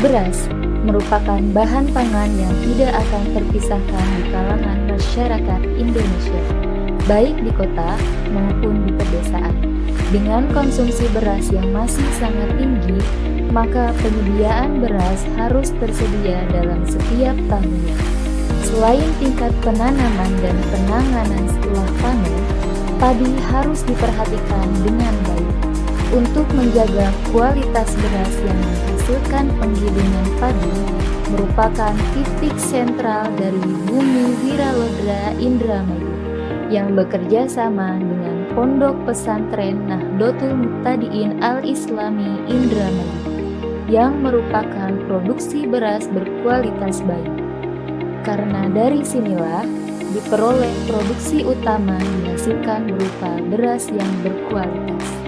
Beras merupakan bahan pangan yang tidak akan terpisahkan di kalangan masyarakat Indonesia, baik di kota maupun di pedesaan. Dengan konsumsi beras yang masih sangat tinggi, maka penyediaan beras harus tersedia dalam setiap tahunnya. Selain tingkat penanaman dan penanganan setelah panen, padi harus diperhatikan dengan baik. Untuk menjaga kualitas beras yang menghasilkan penggilingan padi merupakan titik sentral dari Bumi Wiralodra Indramayu yang bekerja sama dengan Pondok Pesantren Nahdlatul Muqtadiin Al-Islami Indramayu yang merupakan produksi beras berkualitas baik. Karena dari sinilah diperoleh produksi utama dihasilkan berupa beras yang berkualitas.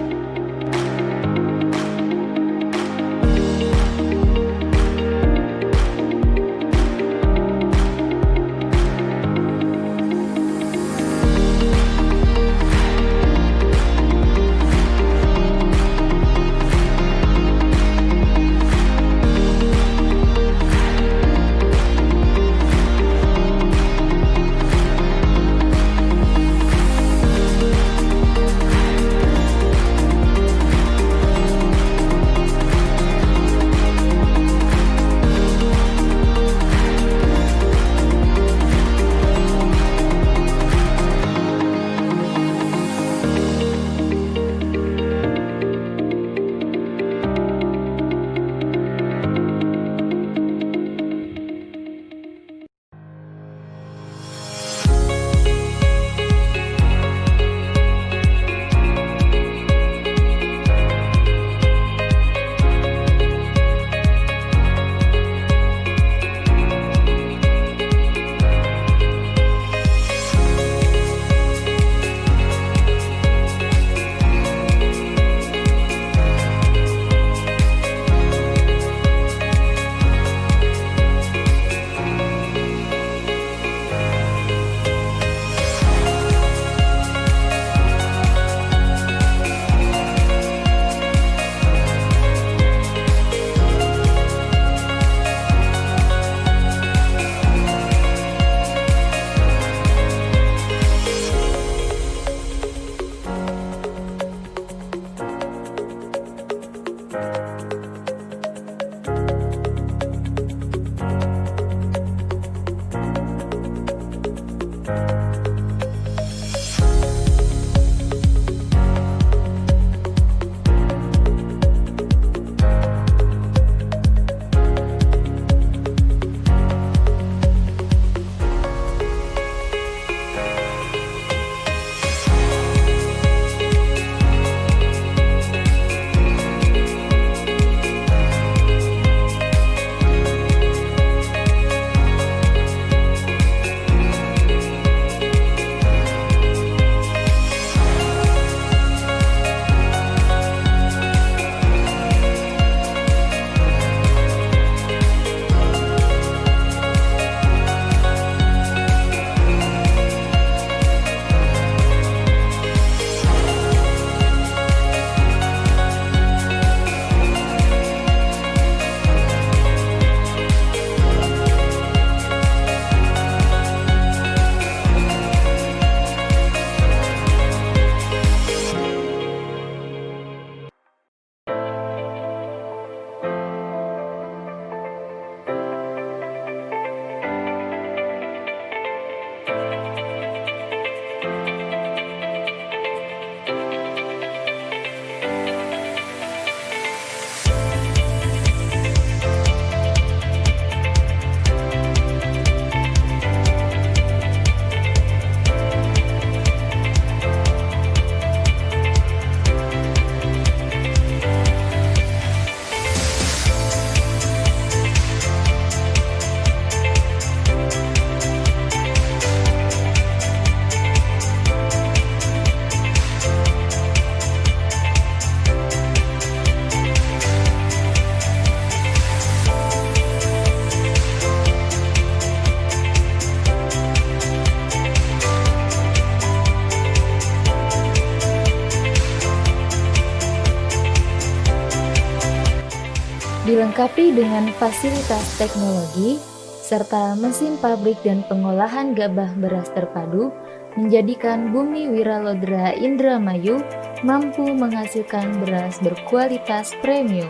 Dilengkapi dengan fasilitas teknologi, serta mesin pabrik dan pengolahan gabah beras terpadu, menjadikan Bumi Wiralodra Indramayu mampu menghasilkan beras berkualitas premium.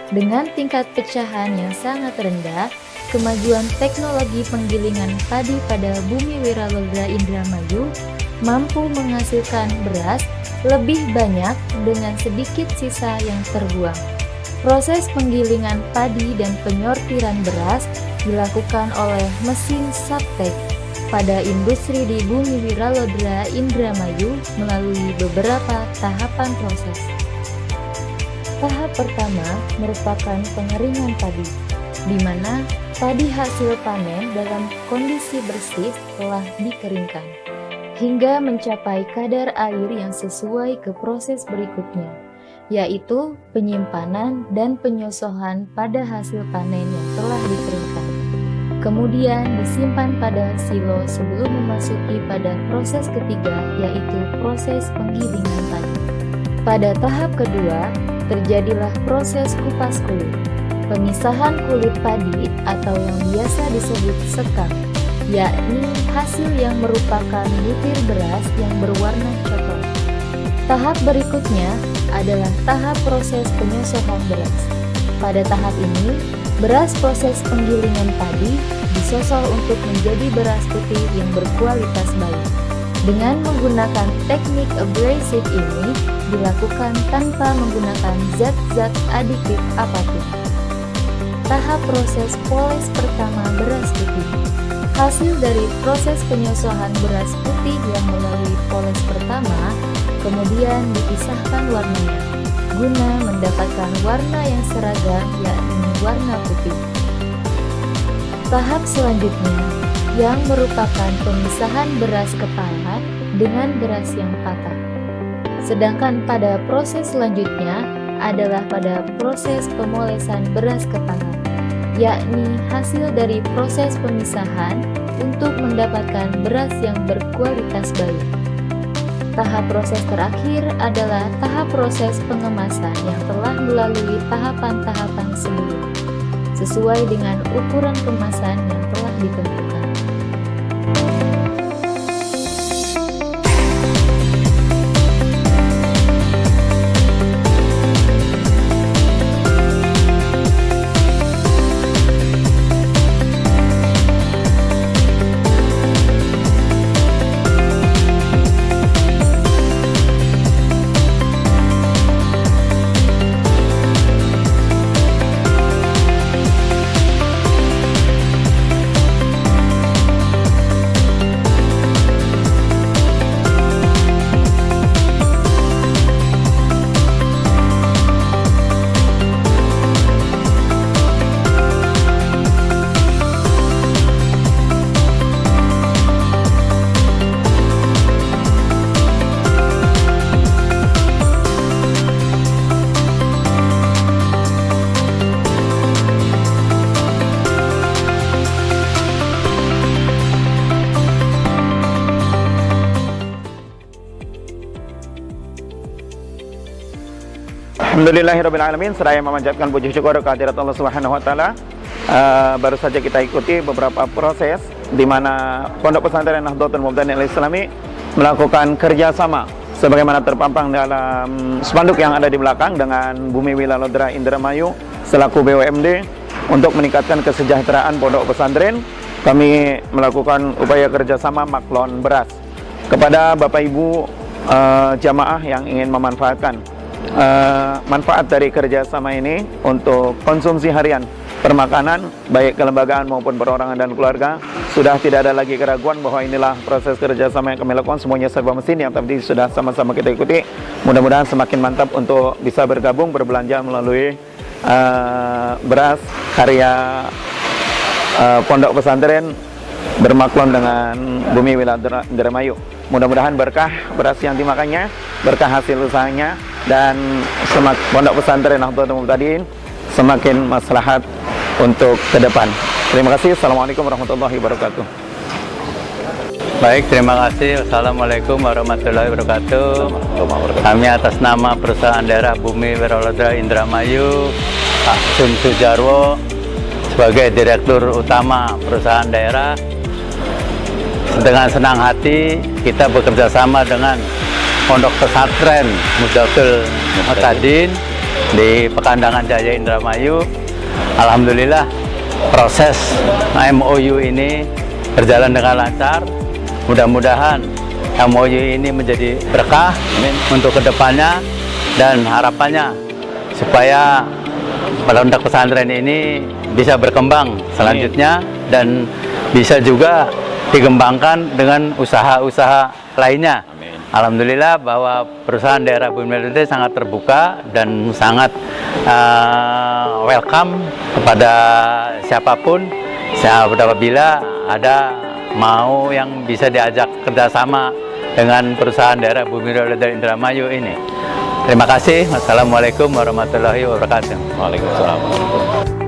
Dengan tingkat pecahan yang sangat rendah, kemajuan teknologi penggilingan padi pada Bumi Wiralodra Indramayu mampu menghasilkan beras lebih banyak dengan sedikit sisa yang terbuang. Proses penggilingan padi dan penyortiran beras dilakukan oleh mesin Saptek pada industri di Bumi Wiralodra Indramayu melalui beberapa tahapan proses. Tahap pertama merupakan pengeringan padi, di mana padi hasil panen dalam kondisi bersih telah dikeringkan, hingga mencapai kadar air yang sesuai ke proses berikutnya, yaitu penyimpanan dan penyosohan pada hasil panen yang telah dikeringkan. Kemudian disimpan pada silo sebelum memasuki pada proses ketiga, yaitu proses penggilingan padi. Pada tahap kedua, terjadilah proses kupas kulit, pemisahan kulit padi atau yang biasa disebut sekam, yakni hasil yang merupakan butir beras yang berwarna coklat. Tahap berikutnya adalah tahap proses penyosohan beras. Pada tahap ini, beras proses penggilingan padi disosol untuk menjadi beras putih yang berkualitas baik. Dengan menggunakan teknik abrasif ini dilakukan tanpa menggunakan zat-zat aditif apapun. Tahap proses poles pertama beras putih. Hasil dari proses penyosohan beras putih yang melalui poles pertama kemudian dipisahkan warnanya guna mendapatkan warna yang seragam, yakni warna putih. Tahap selanjutnya yang merupakan pemisahan beras kepala dengan beras yang patah. Sedangkan pada proses selanjutnya adalah pada proses pemolesan beras kepala, yakni hasil dari proses pemisahan untuk mendapatkan beras yang berkualitas baik. Tahap proses terakhir adalah tahap proses pengemasan yang telah melalui tahapan-tahapan sebelumnya, sesuai dengan ukuran kemasan yang telah ditentukan. Alhamdulillahirrabbilalamin. Seraya memanjatkan puji syukur kehadirat Allah Subhanahu wa Ta'ala. Baru saja kita ikuti beberapa proses di mana Pondok Pesantren Nahdlatul Mubtadi'in Al-Islami melakukan kerjasama sebagaimana terpampang dalam spanduk yang ada di belakang dengan Bumi Wiralodra Indramayu selaku BUMD untuk meningkatkan kesejahteraan pondok pesantren. Kami melakukan upaya kerjasama maklon beras kepada Bapak Ibu jamaah yang ingin memanfaatkan manfaat dari kerjasama ini untuk konsumsi harian permakanan baik kelembagaan maupun perorangan dan keluarga. Sudah tidak ada lagi keraguan bahwa inilah proses kerjasama yang kami lakukan, semuanya serba mesin yang tadi sudah sama-sama kita ikuti. Mudah-mudahan semakin mantap untuk bisa bergabung berbelanja melalui beras karya pondok pesantren bermaklon dengan Bumi Wiralodra Indramayu. Mudah-mudahan berkah beras yang dimakannya, berkah hasil usahanya, dan pondok pesantren Nahdlatul Mubtadi'in semakin maslahat untuk ke depan. Terima kasih. Assalamualaikum warahmatullahi wabarakatuh. Baik, terima kasih. Wassalamualaikum warahmatullahi wabarakatuh. Kami atas nama perusahaan daerah Bumi Wiralodra Indramayu, Pak Sun Sujarwo, sebagai Direktur Utama perusahaan daerah, dengan senang hati kita bekerja sama dengan Pondok Pesantren Mudatul Muhtadin di Pekandangan Jaya Indramayu. Alhamdulillah proses MOU ini berjalan dengan lancar. Mudah-mudahan MOU ini menjadi berkah untuk kedepannya, dan harapannya supaya pondok pesantren ini bisa berkembang selanjutnya dan bisa juga dikembangkan dengan usaha-usaha lainnya. Alhamdulillah bahwa perusahaan daerah Bumi Wiralodra sangat terbuka dan sangat welcome kepada siapapun apabila ada mau yang bisa diajak kerjasama dengan perusahaan daerah Bumi Wiralodra Indramayu ini. Terima kasih. Wassalamualaikum warahmatullahi wabarakatuh. Waalaikumsalam.